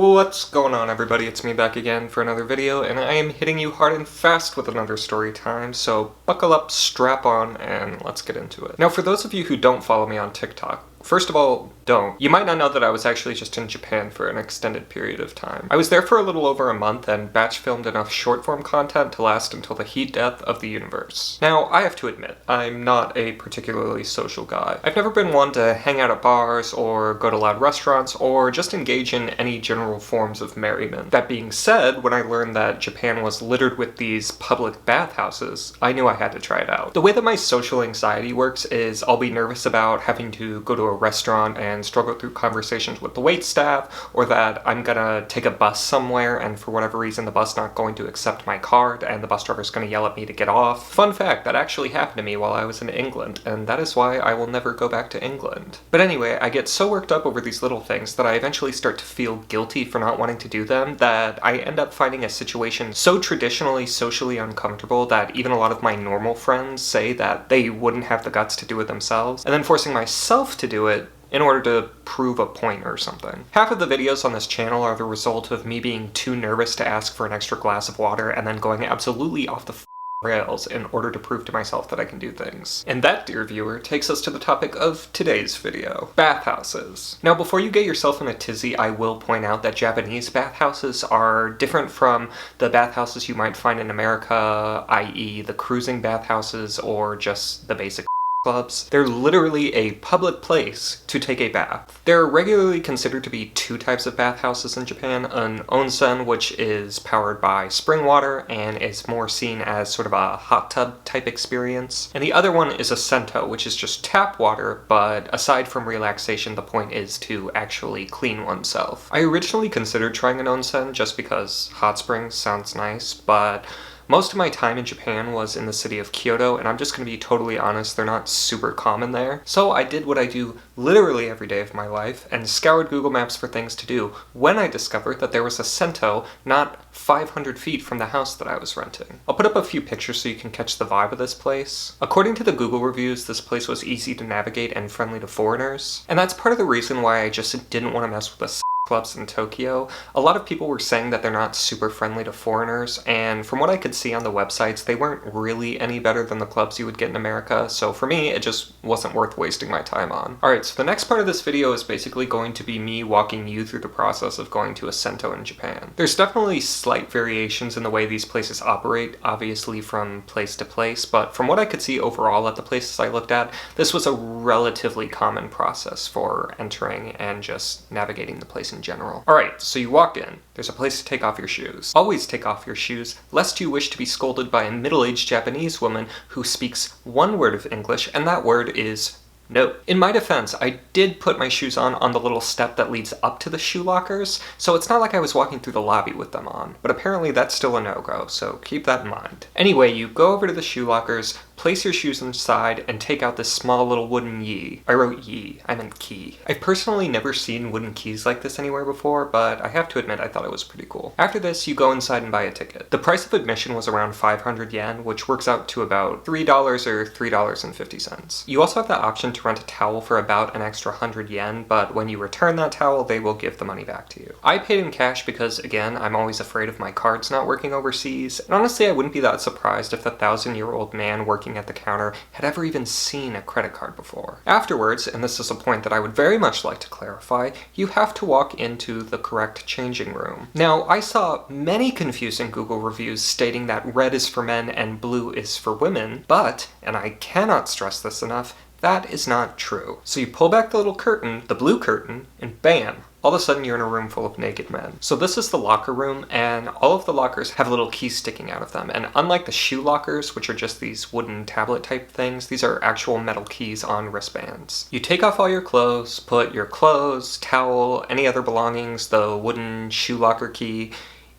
What's going on, everybody? It's me back again for another video, and I am hitting you hard and fast with another story time, so buckle up, strap on, and let's get into it. Now, for those of you who don't follow me on TikTok, first of all, don't. You might not know that I was actually just in Japan for an extended period of time. I was there for a little over a month and batch filmed enough short-form content to last until the heat death of the universe. Now, I have to admit, I'm not a particularly social guy. I've never been one to hang out at bars or go to loud restaurants or just engage in any general forms of merriment. That being said, when I learned that Japan was littered with these public bathhouses, I knew I had to try it out. The way that my social anxiety works is I'll be nervous about having to go to a restaurant and struggle through conversations with the waitstaff, or that I'm gonna take a bus somewhere and for whatever reason the bus not going to accept my card and the bus driver's gonna yell at me to get off. Fun fact, that actually happened to me while I was in England, and that is why I will never go back to England. But anyway, I get so worked up over these little things that I eventually start to feel guilty for not wanting to do them, that I end up finding a situation so traditionally socially uncomfortable that even a lot of my normal friends say that they wouldn't have the guts to do it themselves, and then forcing myself to do it in order to prove a point or something. Half of the videos on this channel are the result of me being too nervous to ask for an extra glass of water and then going absolutely off the rails in order to prove to myself that I can do things. And that, dear viewer, takes us to the topic of today's video: bathhouses. Now, before you get yourself in a tizzy, I will point out that Japanese bathhouses are different from the bathhouses you might find in America, i.e. the cruising bathhouses or just the basic clubs. They're literally a public place to take a bath. There are regularly considered to be two types of bathhouses in Japan: an onsen, which is powered by spring water and is more seen as sort of a hot tub type experience, and the other one is a sento, which is just tap water, but aside from relaxation, the point is to actually clean oneself. I originally considered trying an onsen just because hot springs sounds nice, but most of my time in Japan was in the city of Kyoto, and I'm just going to be totally honest, they're not super common there. So I did what I do literally every day of my life and scoured Google Maps for things to do when I discovered that there was a sento not 500 feet from the house that I was renting. I'll put up a few pictures so you can catch the vibe of this place. According to the Google reviews, this place was easy to navigate and friendly to foreigners, and that's part of the reason why I just didn't want to mess with the clubs in Tokyo. A lot of people were saying that they're not super friendly to foreigners, and from what I could see on the websites, they weren't really any better than the clubs you would get in America, so for me, it just wasn't worth wasting my time on. Alright, so the next part of this video is basically going to be me walking you through the process of going to a sento in Japan. There's definitely slight variations in the way these places operate, obviously from place to place, but from what I could see overall at the places I looked at, this was a relatively common process for entering and just navigating the place in general. Alright, so you walk in. There's a place to take off your shoes. Always take off your shoes, lest you wish to be scolded by a middle-aged Japanese woman who speaks one word of English, and that word is no. In my defense, I did put my shoes on the little step that leads up to the shoe lockers, so it's not like I was walking through the lobby with them on, but apparently that's still a no-go, so keep that in mind. Anyway, you go over to the shoe lockers, place your shoes inside, and take out this small little wooden yi. I wrote yi, I meant key. I've personally never seen wooden keys like this anywhere before, but I have to admit I thought it was pretty cool. After this, you go inside and buy a ticket. The price of admission was around 500 yen, which works out to about $3 or $3.50. You also have the option to rent a towel for about an extra 100 yen, but when you return that towel, they will give the money back to you. I paid in cash because, again, I'm always afraid of my cards not working overseas, and honestly I wouldn't be that surprised if the 1,000-year-old man working at the counter had ever even seen a credit card before. Afterwards, and this is a point that I would very much like to clarify, you have to walk into the correct changing room. Now, I saw many confusing Google reviews stating that red is for men and blue is for women, but, and I cannot stress this enough, that is not true. So you pull back the little curtain, the blue curtain, and bam! All of a sudden you're in a room full of naked men. So this is the locker room, and all of the lockers have little keys sticking out of them. And unlike the shoe lockers, which are just these wooden tablet type things, these are actual metal keys on wristbands. You take off all your clothes, put your clothes, towel, any other belongings, the wooden shoe locker key,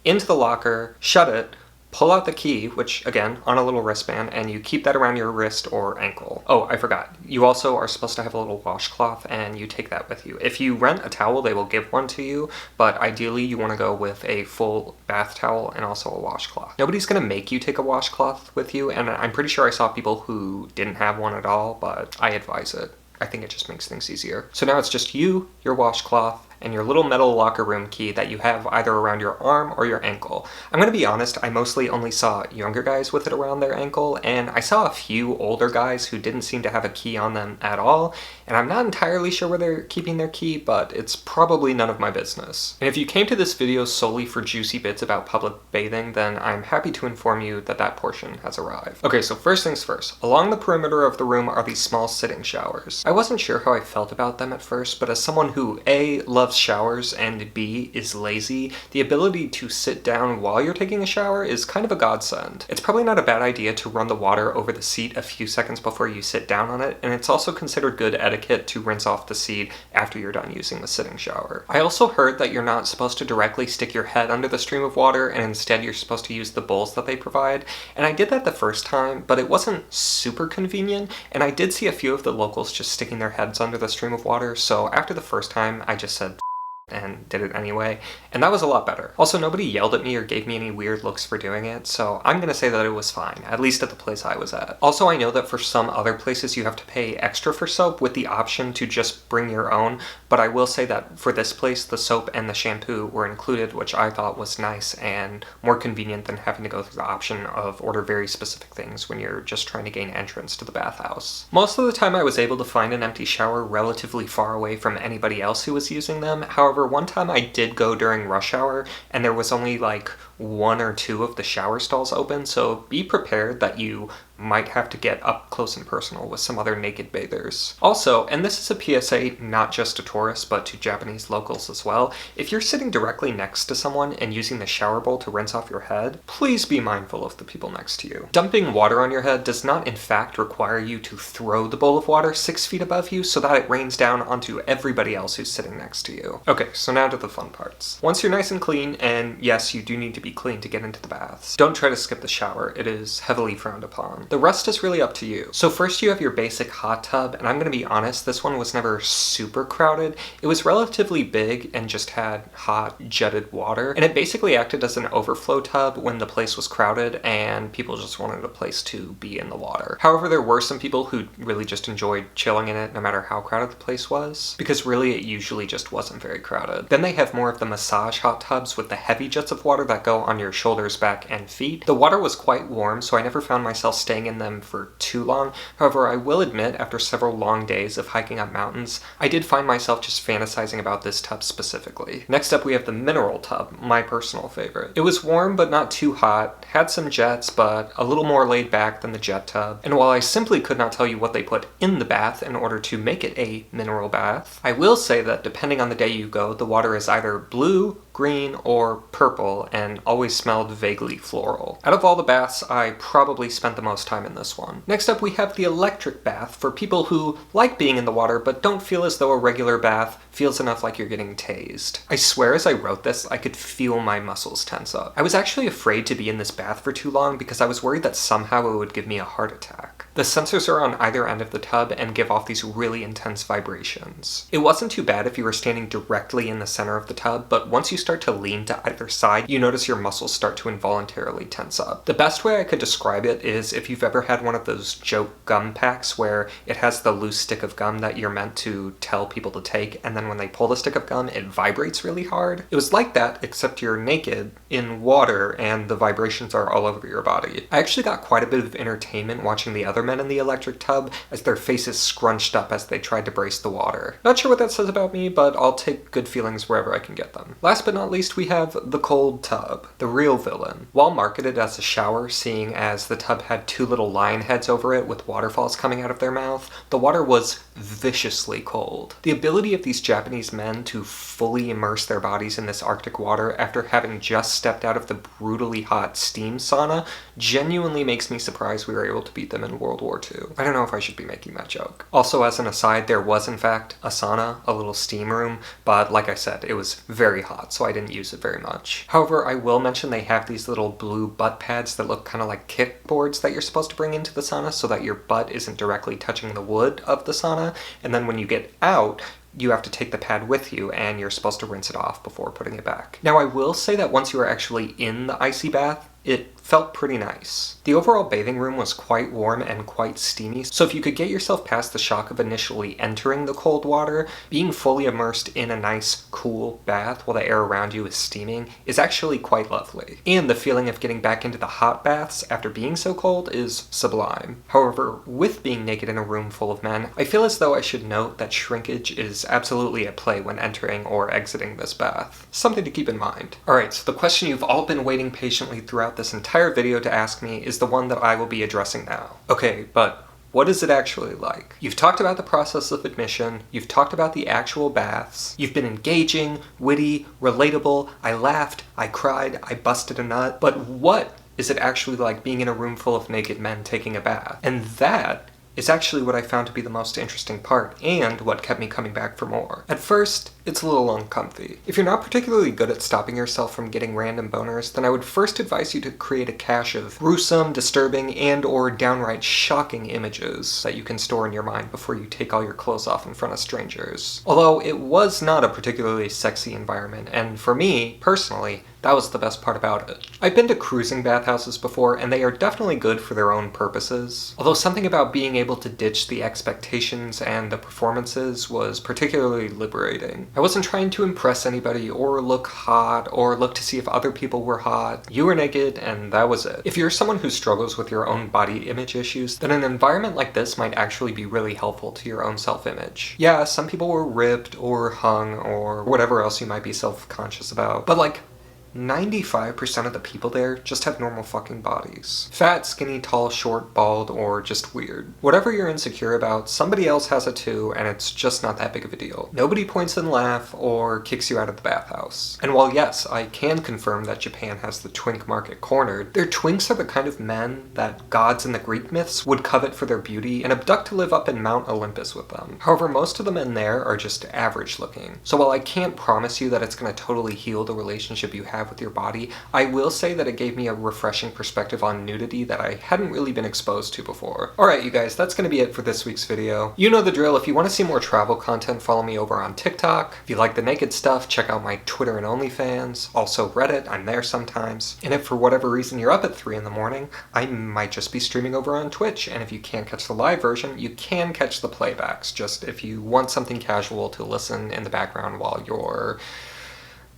into the locker, shut it, pull out the key, which, again, on a little wristband, and you keep that around your wrist or ankle. Oh, I forgot. You also are supposed to have a little washcloth, and you take that with you. If you rent a towel, they will give one to you, but ideally you want to go with a full bath towel and also a washcloth. Nobody's going to make you take a washcloth with you, and I'm pretty sure I saw people who didn't have one at all, but I advise it. I think it just makes things easier. So now it's just you, your washcloth, and your little metal locker room key that you have either around your arm or your ankle. I'm gonna be honest, I mostly only saw younger guys with it around their ankle, and I saw a few older guys who didn't seem to have a key on them at all, and I'm not entirely sure where they're keeping their key, but it's probably none of my business. And if you came to this video solely for juicy bits about public bathing, then I'm happy to inform you that that portion has arrived. Okay, so first things first. Along the perimeter of the room are these small sitting showers. I wasn't sure how I felt about them at first, but as someone who A, loves showers, and B, is lazy, the ability to sit down while you're taking a shower is kind of a godsend. It's probably not a bad idea to run the water over the seat a few seconds before you sit down on it, and it's also considered good etiquette to rinse off the seat after you're done using the sitting shower. I also heard that you're not supposed to directly stick your head under the stream of water, and instead you're supposed to use the bowls that they provide, and I did that the first time, but it wasn't super convenient, and I did see a few of the locals just sticking their heads under the stream of water, so after the first time I just said and did it anyway, and that was a lot better. Also, nobody yelled at me or gave me any weird looks for doing it, so I'm gonna say that it was fine, at least at the place I was at. Also, I know that for some other places you have to pay extra for soap with the option to just bring your own, but I will say that for this place, the soap and the shampoo were included, which I thought was nice and more convenient than having to go through the option of order very specific things when you're just trying to gain entrance to the bathhouse. Most of the time I was able to find an empty shower relatively far away from anybody else who was using them. However, one time I did go during rush hour and there was only like 1 or 2 of the shower stalls open, so be prepared that you might have to get up close and personal with some other naked bathers. Also, and this is a PSA not just to tourists but to Japanese locals as well, if you're sitting directly next to someone and using the shower bowl to rinse off your head, please be mindful of the people next to you. Dumping water on your head does not in fact require you to throw the bowl of water 6 feet above you so that it rains down onto everybody else who's sitting next to you. Okay, so now to the fun parts. Once you're nice and clean, and yes, you do need to be clean to get into the baths, don't try to skip the shower. It is heavily frowned upon. The rest is really up to you. So first you have your basic hot tub, and I'm gonna be honest, this one was never super crowded. It was relatively big and just had hot jetted water, and it basically acted as an overflow tub when the place was crowded and people just wanted a place to be in the water. However, there were some people who really just enjoyed chilling in it no matter how crowded the place was, because really it usually just wasn't very crowded. Then they have more of the massage hot tubs with the heavy jets of water that go on your shoulders, back, and feet. The water was quite warm, so I never found myself staying in them for too long. However, I will admit, after several long days of hiking up mountains, I did find myself just fantasizing about this tub specifically. Next up, we have the mineral tub, my personal favorite. It was warm but not too hot, had some jets but a little more laid back than the jet tub, and while I simply could not tell you what they put in the bath in order to make it a mineral bath, I will say that depending on the day you go, the water is either blue, green, or purple, and always smelled vaguely floral. Out of all the baths, I probably spent the most time in this one. Next up, we have the electric bath for people who like being in the water but don't feel as though a regular bath feels enough like you're getting tased. I swear as I wrote this, I could feel my muscles tense up. I was actually afraid to be in this bath for too long because I was worried that somehow it would give me a heart attack. The sensors are on either end of the tub and give off these really intense vibrations. It wasn't too bad if you were standing directly in the center of the tub, but once you start to lean to either side, you notice your muscles start to involuntarily tense up. The best way I could describe it is if you've ever had one of those joke gum packs where it has the loose stick of gum that you're meant to tell people to take, and then when they pull the stick of gum, it vibrates really hard. It was like that, except you're naked in water and the vibrations are all over your body. I actually got quite a bit of entertainment watching the other men in the electric tub as their faces scrunched up as they tried to brace the water. Not sure what that says about me, but I'll take good feelings wherever I can get them. Last but not least, we have the cold tub, the real villain. While marketed as a shower, seeing as the tub had 2 little lion heads over it with waterfalls coming out of their mouth, the water was viciously cold. The ability of these Japanese men to fully immerse their bodies in this Arctic water after having just stepped out of the brutally hot steam sauna genuinely makes me surprised we were able to beat them in World War II. I don't know if I should be making that joke. Also, as an aside, there was in fact a sauna, a little steam room, but like I said, it was very hot, so I didn't use it very much. However, I will mention they have these little blue butt pads that look kind of like kickboards that you're supposed to bring into the sauna so that your butt isn't directly touching the wood of the sauna, and then when you get out, you have to take the pad with you and you're supposed to rinse it off before putting it back. Now, I will say that once you are actually in the icy bath, it felt pretty nice. The overall bathing room was quite warm and quite steamy, so if you could get yourself past the shock of initially entering the cold water, being fully immersed in a nice, cool bath while the air around you is steaming is actually quite lovely. And the feeling of getting back into the hot baths after being so cold is sublime. However, with being naked in a room full of men, I feel as though I should note that shrinkage is absolutely at play when entering or exiting this bath. Something to keep in mind. Alright, so the question you've all been waiting patiently throughout this entire video to ask me is the one that I will be addressing now. Okay, but what is it actually like? You've talked about the process of admission, you've talked about the actual baths, you've been engaging, witty, relatable, I laughed, I cried, I busted a nut, but what is it actually like being in a room full of naked men taking a bath? And that is actually what I found to be the most interesting part, and what kept me coming back for more. At first, it's a little uncomfy. If you're not particularly good at stopping yourself from getting random boners, then I would first advise you to create a cache of gruesome, disturbing, and or downright shocking images that you can store in your mind before you take all your clothes off in front of strangers. Although it was not a particularly sexy environment, and for me, personally, that was the best part about it. I've been to cruising bathhouses before, and they are definitely good for their own purposes. Although something about being able to ditch the expectations and the performances was particularly liberating. I wasn't trying to impress anybody or look hot or look to see if other people were hot. You were naked, and that was it. If you're someone who struggles with your own body image issues, then an environment like this might actually be really helpful to your own self-image. Yeah, some people were ripped or hung or whatever else you might be self-conscious about, but like, 95% of the people there just have normal fucking bodies. Fat, skinny, tall, short, bald, or just weird. Whatever you're insecure about, somebody else has it too, and it's just not that big of a deal. Nobody points and laughs or kicks you out of the bathhouse. And while yes, I can confirm that Japan has the twink market cornered, their twinks are the kind of men that gods in the Greek myths would covet for their beauty and abduct to live up in Mount Olympus with them. However, most of the men there are just average looking. So while I can't promise you that it's gonna totally heal the relationship you have with your body, I will say that it gave me a refreshing perspective on nudity that I hadn't really been exposed to before. Alright you guys, that's gonna be it for this week's video. You know the drill. If you want to see more travel content, follow me over on TikTok. If you like the naked stuff, check out my Twitter and OnlyFans. Also Reddit, I'm there sometimes. And if for whatever reason you're up at 3 in the morning, I might just be streaming over on Twitch. And if you can't catch the live version, you can catch the playbacks, just if you want something casual to listen in the background while you're,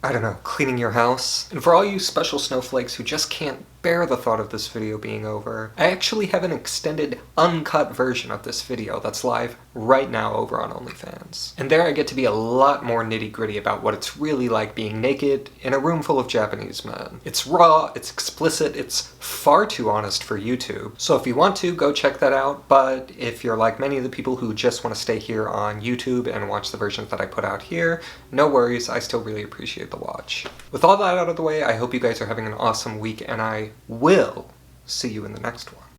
I don't know, cleaning your house. And for all you special snowflakes who just can't bear the thought of this video being over, I actually have an extended, uncut version of this video that's live right now over on OnlyFans. And there I get to be a lot more nitty-gritty about what it's really like being naked in a room full of Japanese men. It's raw, it's explicit, it's far too honest for YouTube. So if you want to, go check that out, but if you're like many of the people who just want to stay here on YouTube and watch the versions that I put out here, no worries, I still really appreciate the watch. With all that out of the way, I hope you guys are having an awesome week, and I will see you in the next one.